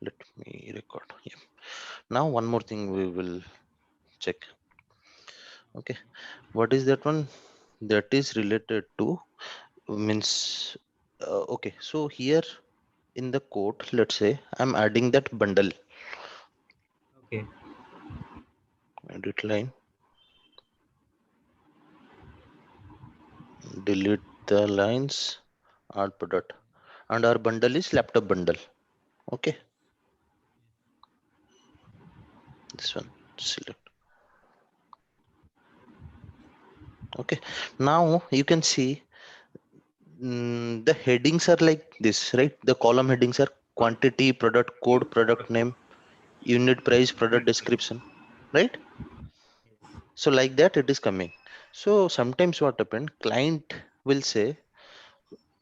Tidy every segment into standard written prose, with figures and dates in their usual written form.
let me record. Yeah. Now one more thing we will check. Okay, what is that one? That is related to means. Okay, so here in the code, let's say I'm adding that bundle. Okay. Edit line, delete the lines, add product, and our bundle is laptop bundle. Okay, this one select. Okay, now you can see the headings are like this, right? The column headings are quantity, product code, product name, unit price, product description, right? So like that it is coming. So sometimes what happen, client will say,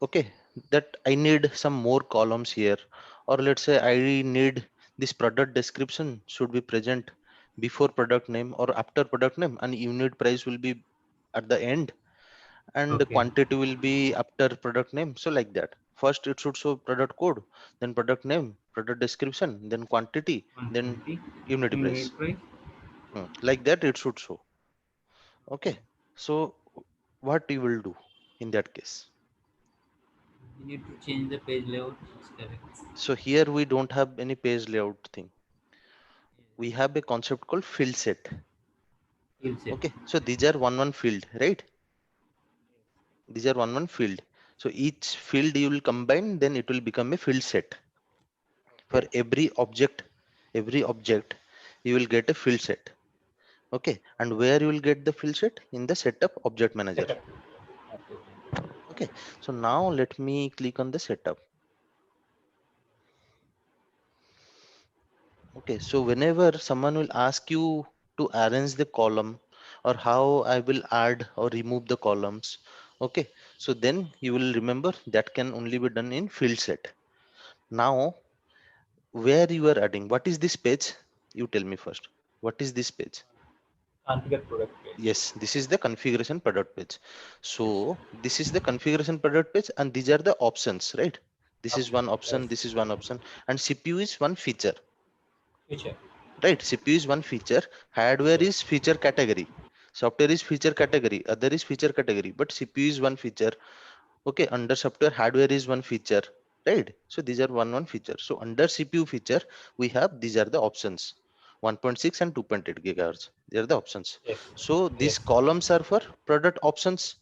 okay, that I need some more columns here, or let's say I need this product description should be present before product name or after product name, and unit price will be at the end, and the Okay. quantity will be after product name. So like that, first it should show product code, then product name, product description, then quantity, then 120 unit price. unit price. Like that it should show. Okay, so what you will do in that case? You need to change the page layout. It's correct. So here we don't have any page layout thing. We have a concept called field set. Field set. Okay, so these are one field, right? These are one field. So each field you will combine, then it will become a field set. For Okay. every object you will get a field set. Okay, and where you will get the field set? In the setup object manager. Setup. Okay. Okay, so now let me click on the setup. Okay, so whenever someone will ask you to arrange the column, or how I will add or remove the columns, okay, so then you will remember that can only be done in field set. Now, where you are adding, what is this page? You tell me first. What is this page? Configure product page. Yes, this is the configuration product page. Yes. So this is the configuration product page, and these are the options, right? This is Option. one Yes. option, this is one option, and CPU is one feature, Feature. right? CPU is one feature, hardware Yes. is feature category, software is feature category, other is feature category, but CPU is one feature. Okay, under software, hardware is one feature, right? So these are one feature. So under CPU feature, we have these are the options, 1.6 and 2.8 gigahertz. They are the options. Yes. So Yes. these columns are for product options,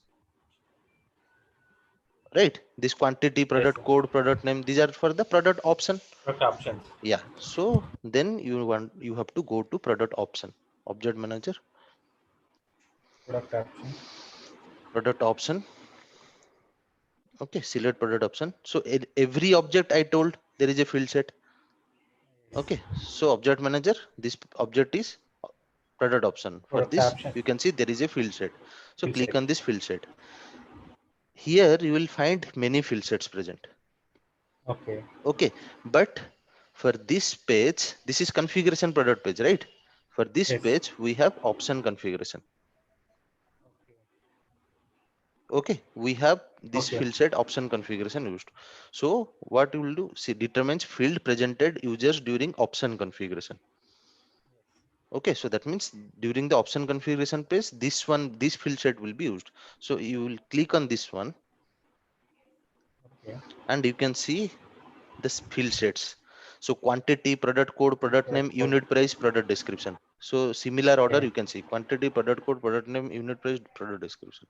right? This quantity, Yes. product code, product name, these are for the product option. Product options. Yeah. So then you have to go to product option, object manager, Product option. product option. Okay, select product option. So every object I told there is a field set. Okay, so object manager, this object is product option. For Product this, option. you can see there is a field set. So Field click set. on this field set. Here you will find many field sets present. Okay. Okay, but for this page, this is configuration product page, right? For this Yes. page, we have option configuration. Okay, we have this Okay. field set option configuration used. So what you will do, see, determines field presented users during option configuration. Okay, so that means during the option configuration page, this field set will be used. So you will click on this one, Okay. and you can see this field sets. So quantity, product code, product Product name, code. unit price, product description. So similar order Okay. you can see quantity, product code, product name, unit price, product description,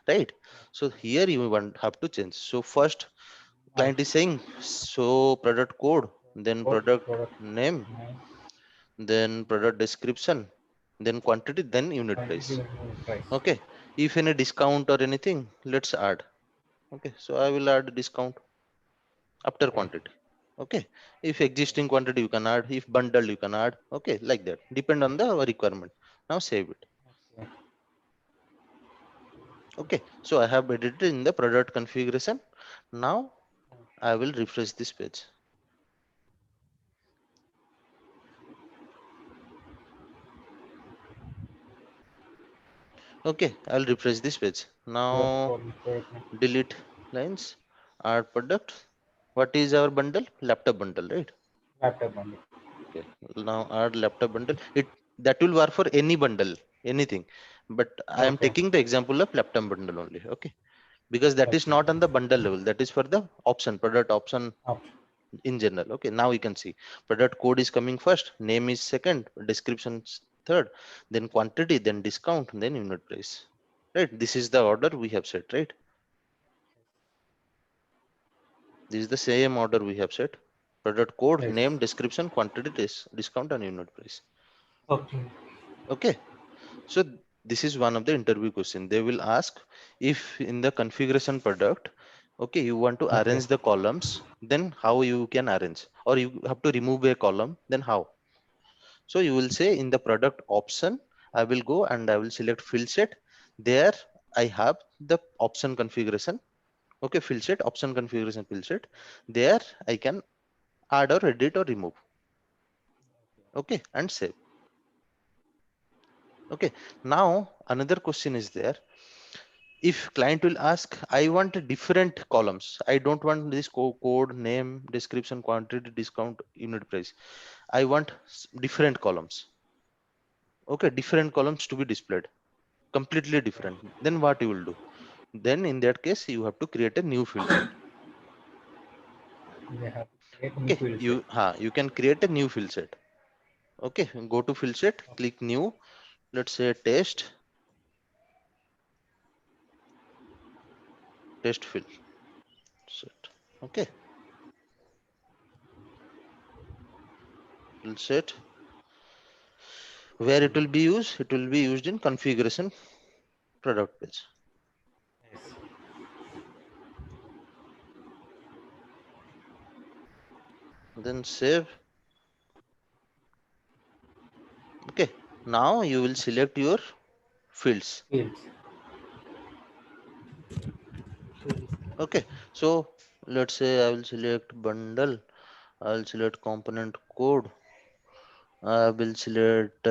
right? So here you have to change. So first One. client is saying, so product code, then Code. product Product name, name. then product description, then quantity, then unit Quantity price. and unit price. Okay, if any discount or anything, let's add. Okay, so I will add discount after Okay. quantity. Okay, if existing quantity you can add, if bundle you can add. Okay, like that, depend on the requirement. Now save it. Okay. Okay, so I have edited in the product configuration. Now I will refresh this page. Okay, I'll refresh this page. Product Now code. Product name. delete lines, add product. What is our bundle? Laptop bundle, right? Laptop bundle. Okay, now add laptop bundle. That will work for any bundle, anything. But I am Okay. taking the example of laptop bundle only. Okay, because that is Okay. not on the bundle level. That is for the option, product option Option. in general. Okay, now you can see product code is coming first, name is second, description third, then quantity, then discount, then unit price. Right, this is the order we have set, right? This is the same order we have set. Product code, Yes. name, description, quantity, discount, and unit price. Okay. Okay, so this is one of the interview question. They will ask if in the configuration product, okay, you want to Okay. arrange the columns, then how you can arrange, or you have to remove a column, then how. So you will say in the product option, I will go and I will select field set. There I have the option configuration. Okay, field set, option configuration field set. There I can add or edit or remove. Okay, and save. Okay, now another question is there. If client will ask, I want different columns. I don't want this code, name, description, quantity, discount, unit price. I want different columns. Okay, different columns to be displayed, completely different. Then what you will do? Then in that case, you have to create a new field set. They have to create new Okay, field set. you can create a new field set. Okay, go to field set, click new. Let's say test field set. Okay, field set. Where it will be used? It will be used in configuration product page. Yes. Then save. Okay, now you will select your fields. Fields. Okay, so let's say I will select bundle. I will select component code. I will select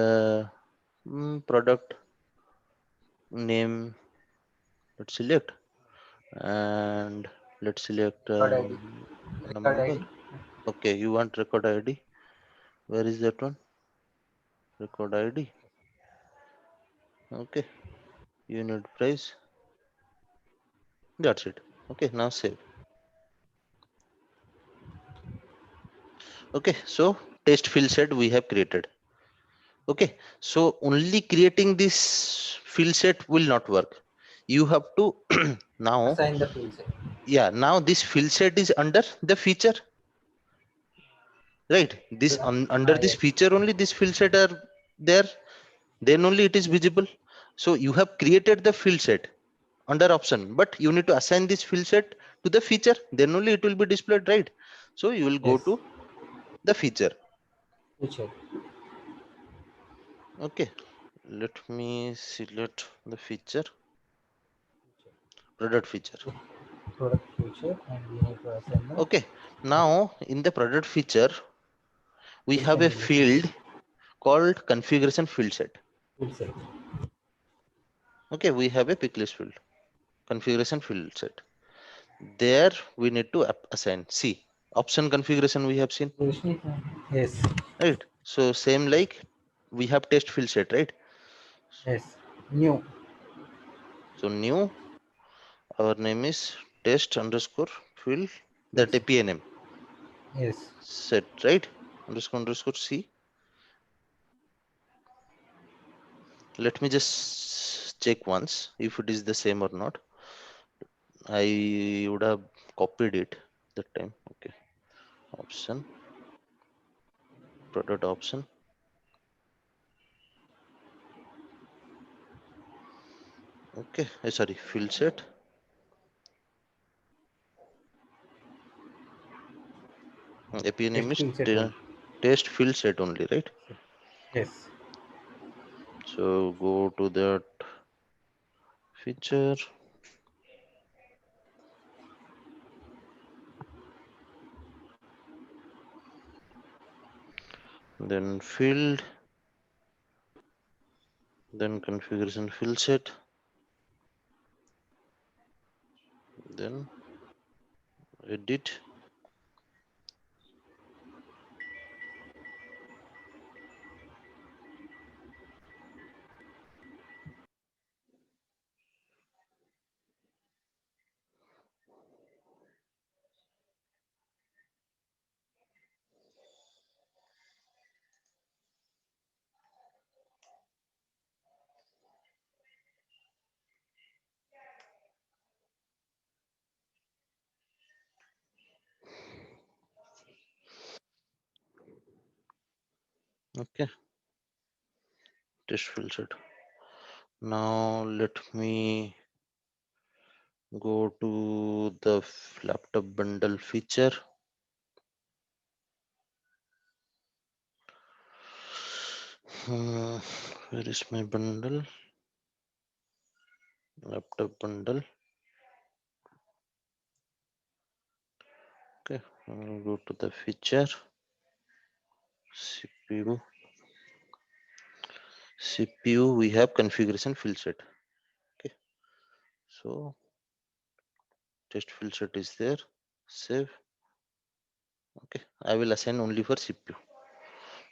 product name. Let's select, and let's select Record ID. Record number. ID. Okay, you want record ID. Where is that one? Record ID. Okay, unit price. That's it. Okay, now save. Okay, so test field set we have created. Okay, so only creating this field set will not work. You have to now, Assign the field set. yeah, now this field set is under the feature, right? This under this Yes. feature only this field set are there, then only it is visible. So you have created the field set under option, but you need to assign this field set to the feature, then only it will be displayed, right? So you will go Yes. to the feature. Feature. Okay, let me select the feature, product feature. Product feature, and we need to assign the Okay, now in the product feature we have a position relationship. field called configuration field set. Field set. Okay, we have a picklist field, configuration field set. There we need to assign. See, option configuration we have seen, Yes. right? So same like we have test field set, right? Yes. New. So new, our name is test underscore field, Field that set. API name Yes. set, right? Underscore C. Let me just check once if it is the same or not. I would have copied it that time. Okay, option, product option. Okay, sorry, field set. API name Test is field set only. test field set only, right? Yes. So go to that feature, then field, then configuration field set, then edit, Okay, test field set. Now let me go to the laptop bundle feature. Where is my bundle? Laptop bundle. Okay, I'll go to the feature. CPU, we have configuration field set. Okay, so test field set is there. Save. Okay, I will assign only for CPU.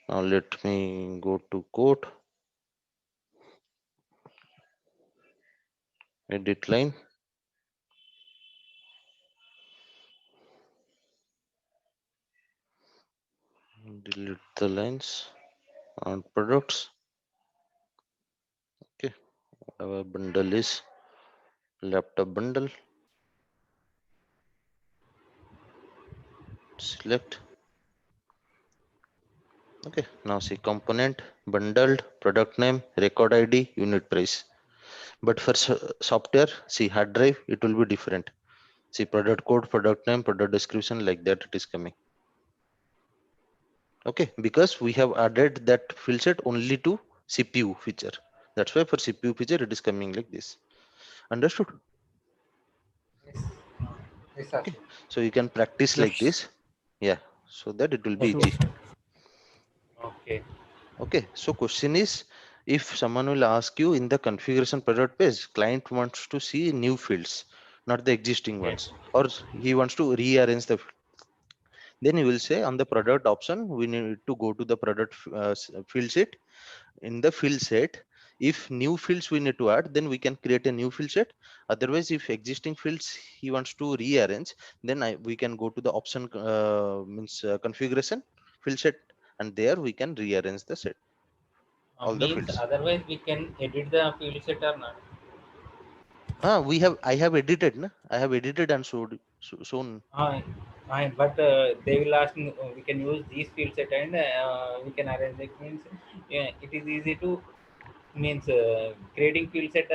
Now let me go to code, edit line, delete the lines on products. Okay, our bundle is laptop bundle. Select. Okay, now see component, bundled, product name, record ID, unit price. But for software, see hard drive, it will be different. See product code, product name, product description, like that it is coming. Okay, because we have added that field set only to CPU feature. That's why for CPU feature it is coming like this. Understood? Yes. Yes, Okay, Ashish. so you can practice like Yes. this. Yeah, so that it will be So, easy. okay. Okay, so question is, if someone will ask you in the configuration product page, client wants to see new fields, not the existing Yes. ones, or he wants to rearrange the, then you will say on the product option, we need to go to the product field set. In the field set, if new fields we need to add, then we can create a new field set. Otherwise, if existing fields he wants to rearrange, then we can go to the option means configuration field set, and there we can rearrange the set, all the Means fields. otherwise we can edit the field set or not. I have edited, na? I have edited and shown. Uh, but they will ask we can use these field set and we can arrange it. Means it is easy to means creating field set.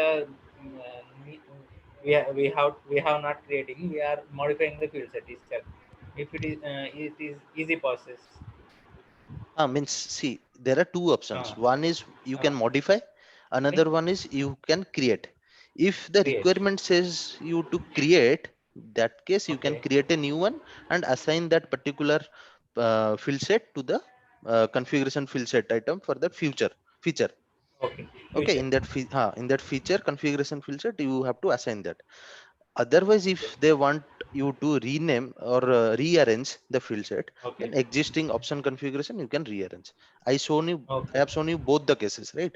We have not creating. We are modifying the field set itself. If it is easy process. Means see, there are two options. Uh, One is you uh, can modify, okay? another one is you can create. If the Create. requirement says you to create, that case you can Okay. create a new one and assign that particular field set to the configuration field set item for that future feature. Okay. Okay, Future. in that feature configuration field set, you have to assign that. Otherwise, Okay. if they want you to rename or rearrange the field set, Okay. then existing option configuration you can rearrange. I Okay. have shown you both the cases, right?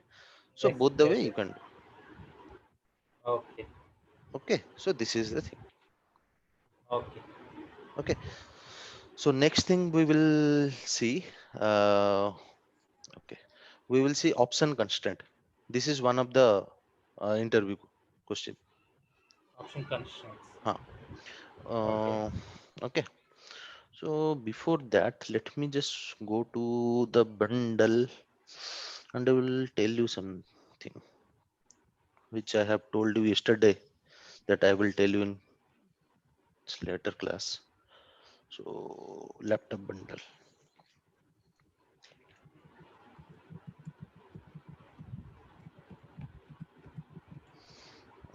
So Yes. both the Yes. way you Yes. can do. Okay. Okay, so this is the thing. Okay. Okay, so next thing we will see. Uh, okay, we will see option constraint. This is one of the interview question. Option constraints. Huh. Okay. Okay. So before that, let me just go to the bundle and I will tell you something which I have told you yesterday that I will tell you in later class. So laptop bundle.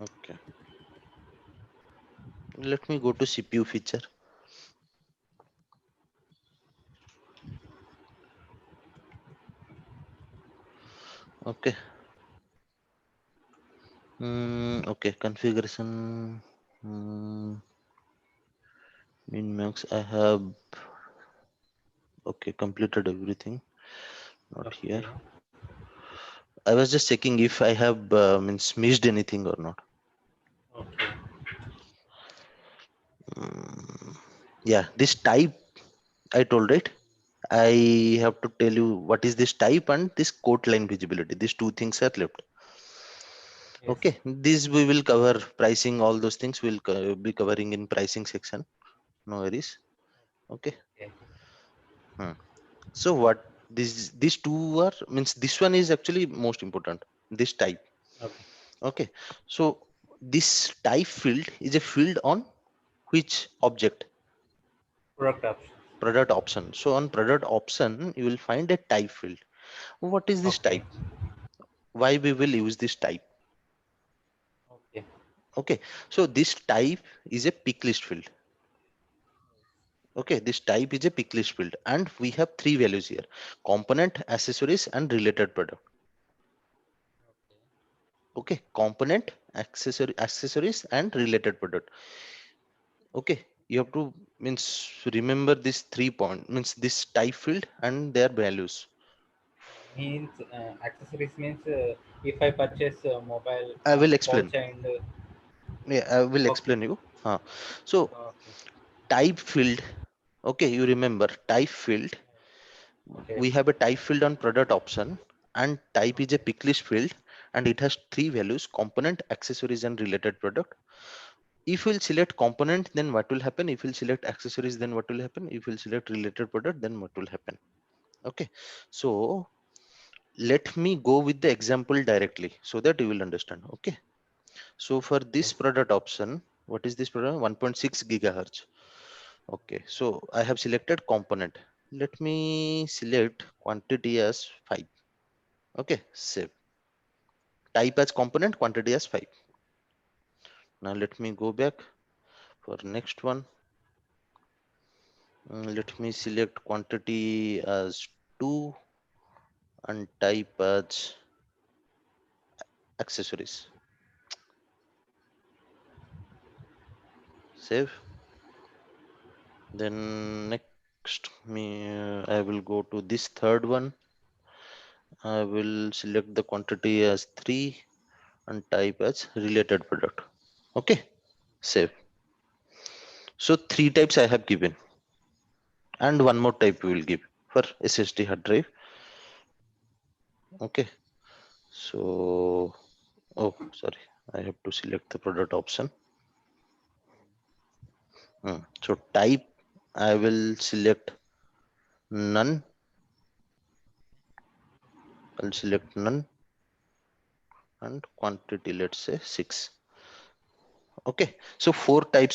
Okay. Let me go to CPU feature. Okay. Okay. Configuration. Min max. I have okay completed everything. Not here. Okay. I was just checking if I have means missed anything or not. Okay. Mm, yeah, this type I told, right? I have to tell you what is this type and this quote line visibility. These two things are left. Yes. Okay, this we will cover pricing. All those things will be covering in pricing section. No worries. Okay. Okay. Hmm. So what? these two are means this one is actually most important, this type. Okay. Okay, so this type field is a field on which object? Product options. Product option. So on product option you will find a type field. What is this Okay. type? Why we will use this type? Okay. Okay, so this type is a pick list field. Okay, this type is a pick list field and we have three values here: component, accessories and related product. Okay, component, accessories and related product. Okay, you have to means remember this 3 point means this type field and their values. Means accessories means if I purchase mobile I will explain. pouch and Yeah, I will okay. explain you. So Okay. type field. Okay, you remember type field. Okay. We have a type field on product option, and type is a pick list field, and it has three values: component, accessories and related product. If we'll select component, then what will happen? If we'll select accessories, then what will happen? If we'll select related product, then what will happen? Okay, so let me go with the example directly so that you will understand. Okay, so for this Yes. product option, what is this product? 1.6 gigahertz. Okay, so I have selected component. Let me select quantity as 5. Okay, save. Type as component, quantity as 5. Now let me go back for next one. Let me select quantity as 2 and type as accessories. Save. Then next I will go to this third one. I will select the quantity as 3 and type as related product. Okay, save. So three types I have given, and one more type we will give for SSD hard drive. Okay, so oh sorry, I have to select the product option. So type I will select none. I'll select none, and quantity let's say 6. Okay, so four type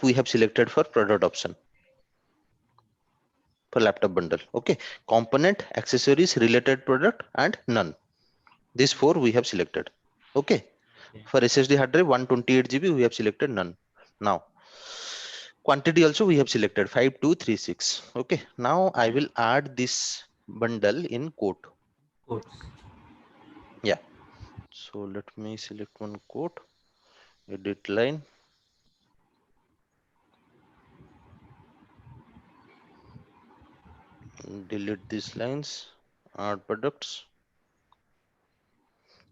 we have selected for product option for laptop bundle. Okay, component, accessories, related product and none. These four we have selected. Okay, Okay. for SSD hard drive 128 GB we have selected none. Now quantity also we have selected 5236. Okay, now I will add this bundle in quote. Quotes. Yeah, so let me select one quote, edit line, delete these lines, add products.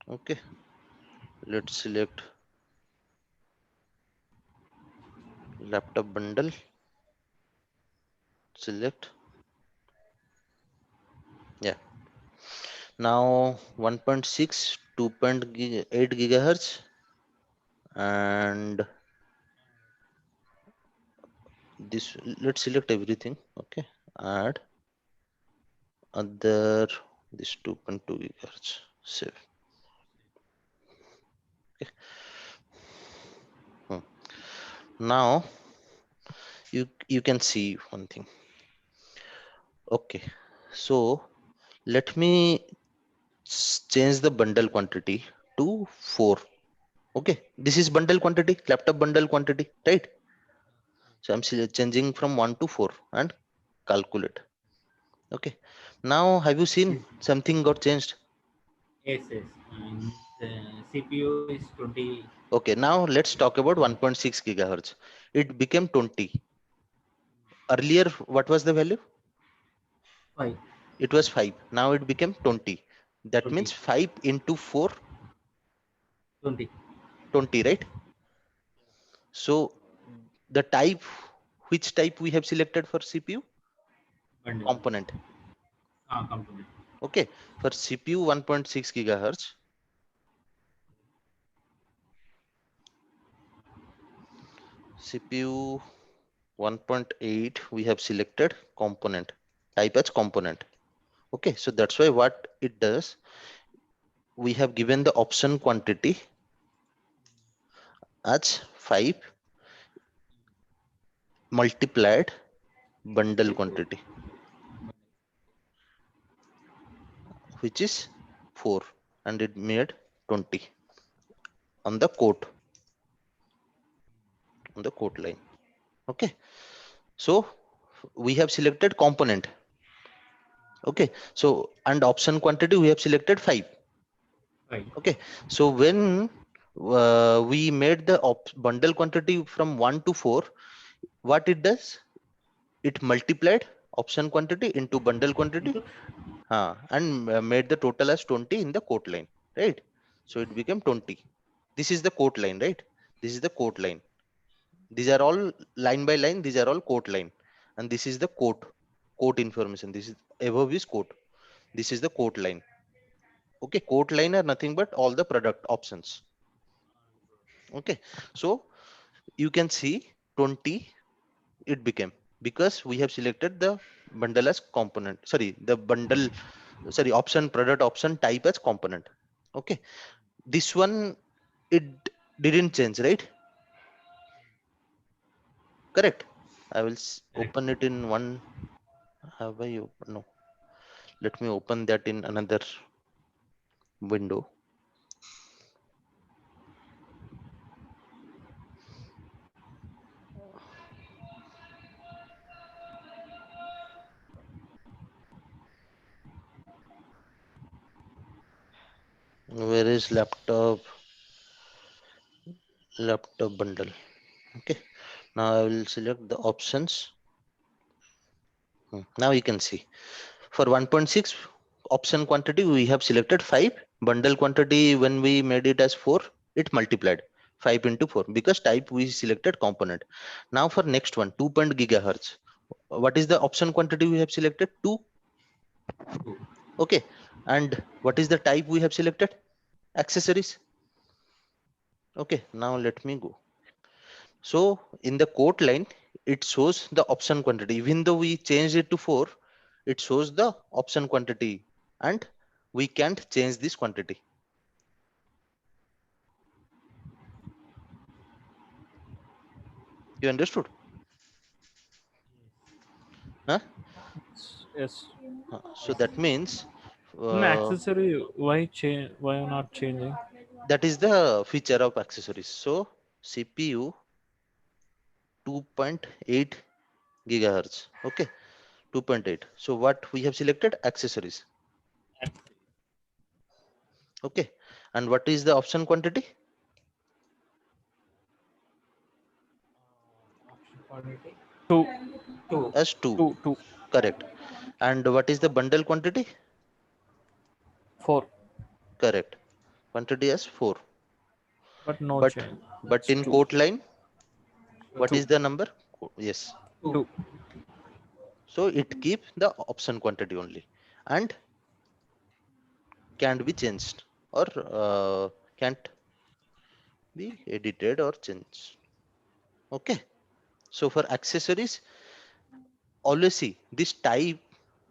Okay, let's select laptop bundle, select. Yeah, now 1.6 2.8 gigahertz and this, let's select everything. Okay, add other, this 2.2 gigahertz, save. Okay. Hmm. Now you can see one thing. Okay, so let me change the bundle quantity to 4. Okay, this is bundle quantity, laptop bundle quantity, right? So I'm changing from 1 to 4 and calculate. Okay, now have you seen Yes. something got changed? Yes. Yes. And the CPU is 20. Okay, now let's talk about 1.6 gigahertz. It became 20. Earlier what was the value? 5. It was 5. Now it became 20. That 20. means 5 into 4, 20. 20, right? So the type, which type we have selected for CPU? Bundle. Component. Component. Okay, for CPU 1.6 gigahertz, CPU 1.8 we have selected component. type as component. Okay, so that's why what it does, we have given the option quantity as 5 multiplied bundle quantity, which is 4, and it made 20 on the quote, line. Okay, so we have selected component. Okay, so and option quantity we have selected 5. Right. Okay, so when we made the bundle quantity from 1 to 4, what it does, it multiplied option quantity into bundle quantity, and made the total as 20 in the quote line, right? So it became 20. This is the quote line, right? This is the quote line. These are all line by line, these are all quote line, and this is the quote information. This is above is quote, this is the quote line. Okay, quote line are nothing but all the product options. Okay, so you can see 20 it became, because we have selected the bundle as component, sorry, the bundle, sorry, option, product option type as component. Okay, this one it didn't change, right? Correct. I will open it in one. Have I open? No, let me open that in another window. Where is laptop bundle? Okay, now I will select the options. Now you can see for 1.6 option quantity we have selected 5, bundle quantity when we made it as 4, it multiplied 5 into 4, because type we selected component. Now for next one, 2 gigahertz, what is the option quantity we have selected? 2. Okay, and what is the type we have selected? Accessories. Okay, now let me go. So in the quote line, it shows the option quantity. Even though we changed it to 4, it shows the option quantity, and we can't change this quantity. You understood? Huh? Yes. So that means In uh, accessory, why change? Why not changing? that is the feature of accessories. So CPU 2.8 gigahertz. Okay, 2.8. So what we have selected? Accessories. Okay, and what is the option quantity? Option quantity. Two, 2. As 2. two, two, Correct. And what is the bundle quantity? 4, Correct. Quantity as 4. but no But change. but It's in 2, quote line, what 2, is the number? Yes. 2. 2. So it keep the option quantity only, and can't be changed, or can't be edited or changed. Okay. So for accessories, always see this type.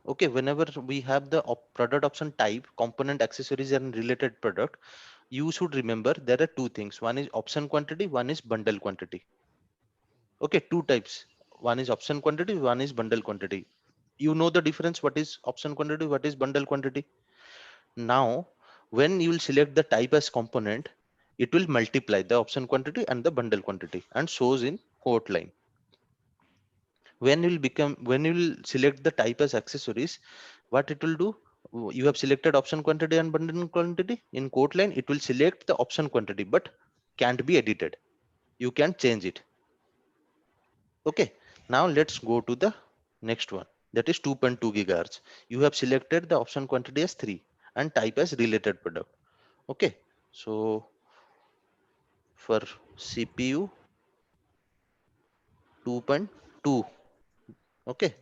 Okay, whenever we have the product option type, component, accessories, and related product, you should remember there are two things. One is option quantity, one is bundle quantity. Okay, two types. One is option quantity, one is bundle quantity. You know the difference, what is option quantity, what is bundle quantity. Now when you will select the type as component, it will multiply the option quantity and the bundle quantity and shows in quote line. When you will select the type as accessories, what it will do, you have selected option quantity and bundle quantity. In quote line it will select the option quantity but can't be edited, you can change it. Okay, now let's go to the next one, that is 2.2 gigahertz. You have selected the option quantity as 3 and type as related product. Okay, so for CPU 2.2, okay,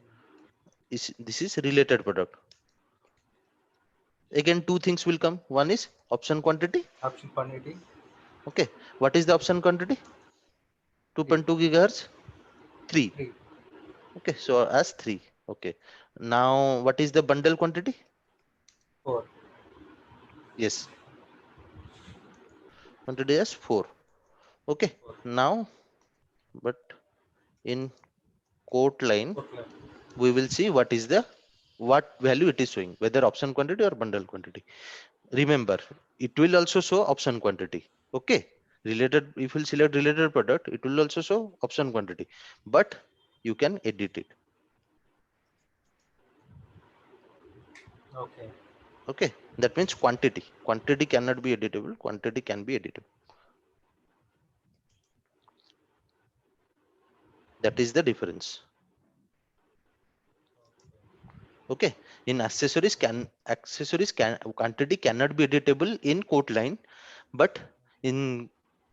this is related product. Again two things will come, one is option quantity. Option quantity. Okay, what is the option quantity? 2.2 gigahertz, 3. 3. Okay, so as 3. Okay, Now, what is the bundle quantity? 4. Yes, quantity is 4. Okay. 4. Now, but in quote line, Okay. we will see what value it is showing, whether option quantity or bundle quantity. Remember, it will also show option quantity. Okay. Related, if you select related product, it will also show option quantity, but you can edit it. Okay. Okay. That means quantity cannot be editable, quantity can be editable. That is the difference. Okay. In accessories can quantity cannot be editable in quote line, but in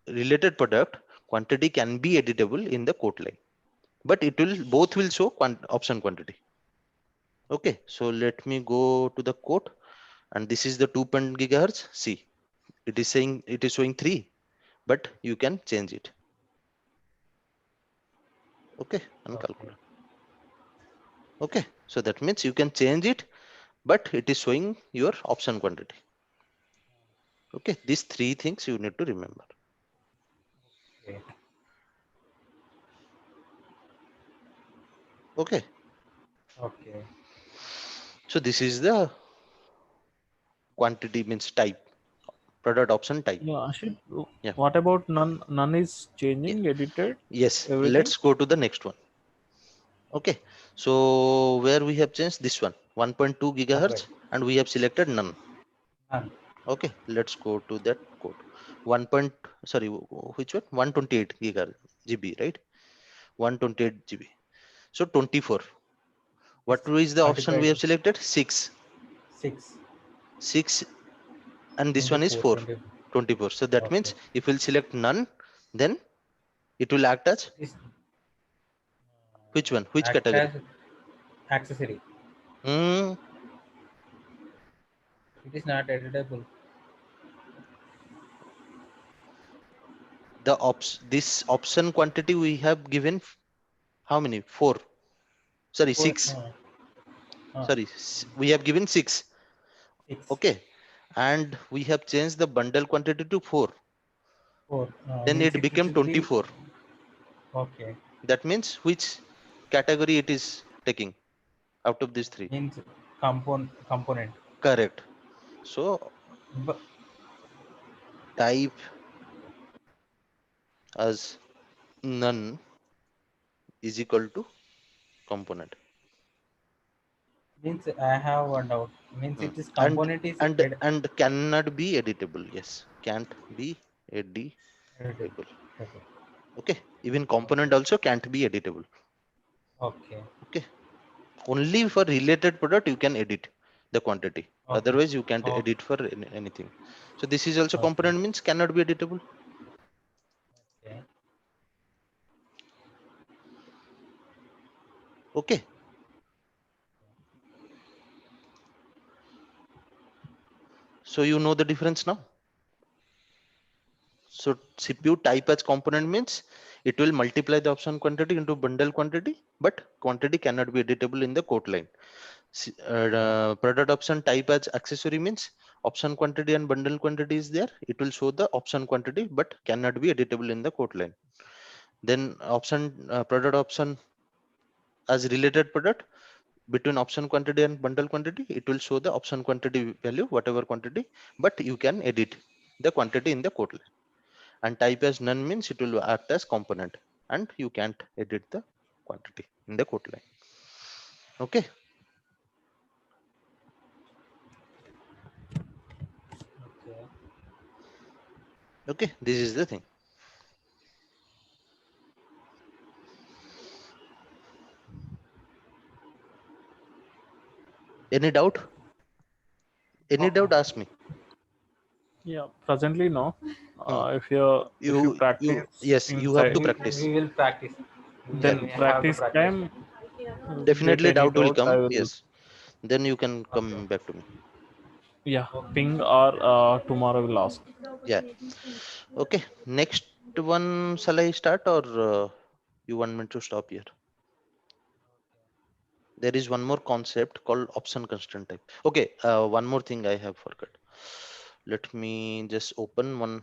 related product quantity can be editable in the quote line, but it will both will show option quantity. Okay, so let me go to the quote, and this is the 2 gigahertz. See, it is saying it is showing 3, but you can change it. Okay, and Okay. calculate. Okay, so that means you can change it, but it is showing your option quantity. Okay, these 3 things you need to remember. Okay. Okay, Okay. so this is the quantity means type, product option type. Yeah, Ashit, Yeah. what about none? None is Yeah. changing, edited, Yes, everything. let's go to the next one. Okay, so where we have changed this one 1.2 gigahertz, and we have selected none. None. Okay, let's go to that code. 1 point, sorry, which one? 128 gigahertz GB, right? 128 GB. So 24. What is the option we Multiplied have selected? 6. 6. 6, and this one is 24. 4. 24. 24. So that Okay. means if we'll select none, then it will act as This which one? Which act category? as accessory. Hmm, It is not editable. this option quantity we have given how many? 4. Sorry, 4. 6. Uh, Sorry, we have given 6. 6. Okay, and we have changed the bundle quantity to 4. 4. Then Means it it became will be. 24. Okay. That means which category it is taking out of these 3? Means component. Correct. So But type as none is equal to component. means I have one doubt. Means Hmm. it is and component is and cannot be editable. Yes, can't be editable. editable. Okay, even component also can't be editable. Okay. Okay, only for related product you can edit the quantity, Okay. otherwise you can't Okay. edit for anything. So this is also Okay. component means cannot be editable. Okay. Okay, so you know the difference now. So CPU type as component means it will multiply the option quantity into bundle quantity, but quantity cannot be editable in the quote line. Product option type as accessory means option quantity and bundle quantity is there. It will show the option quantity, but cannot be editable in the quote line. Then product option as related product, between option quantity and bundle quantity, it will show the option quantity value, whatever quantity, but you can edit the quantity in the quote line. And type as none means it will act as component, and you can't edit the quantity in the quote line. Okay, Okay. okay, this is the thing. Any doubt? Any doubt, ask me. Yeah, presently no. Hmm. If you practice Yes, you have inside, to practice. We will practice. Yeah, then We have to practice practice. time. Get definitely any doubt will doubt, I come. will. Yes, then you can Okay. come back to me. Yeah, Okay. ping or tomorrow will ask. Yeah. Okay, next one, shall I start, or you want me to stop here? there is one more concept called option constraint type. Okay, one more thing I have forgot. Let me just open one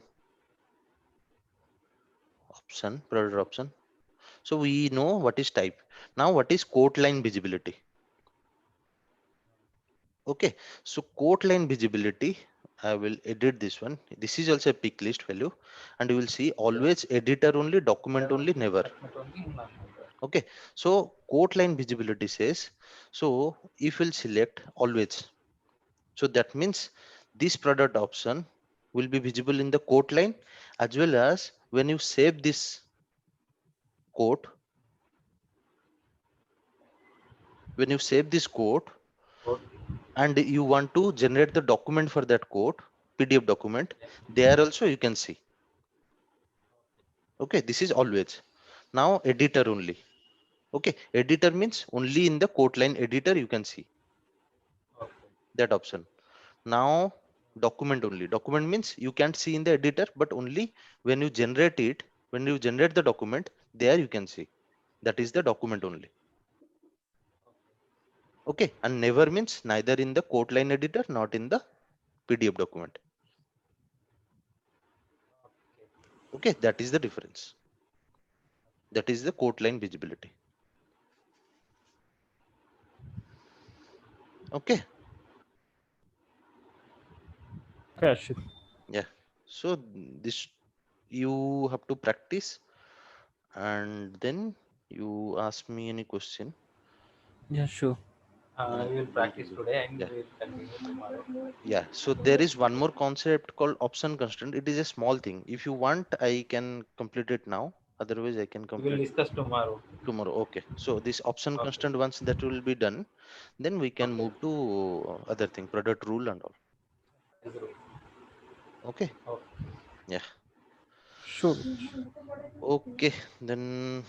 option, product option. So we know what is type. Now what is quote line visibility? Okay, so quote line visibility, I will edit this one. This is also a pick list value, and you will see always editor only, document only, never. Okay, so quote line visibility says, so if we'll select always, so that means this product option will be visible in the quote line, as well as when you save this quote, when you save this quote and you want to generate the document for that quote, PDF document, there also you can see. Okay, this is always. Now editor only. Okay, editor means only in the quote line editor you can see that option. Now document only. Document means you can't see in the editor, but only when you generate it, when you generate the document, there you can see. That is the document only. Okay, and never means neither in the quote line editor, not in the PDF document. Okay, that is the difference. That is the quote line visibility. Okay. Okay, Ashit. Yeah. So this you have to practice, and then you ask me any question. Yeah, sure. We will We'll practice review. today and Yeah. we will continue tomorrow. Yeah. So there is one more concept called option constraint. It is a small thing. If you want, I can complete it now. Otherwise, I can We will complete discuss tomorrow. tomorrow. Okay. So this option Okay. constraint, once that will be done, then we can Okay. move to other thing, product rule and all. Okay. Okay. Yeah. Sure. Okay. Then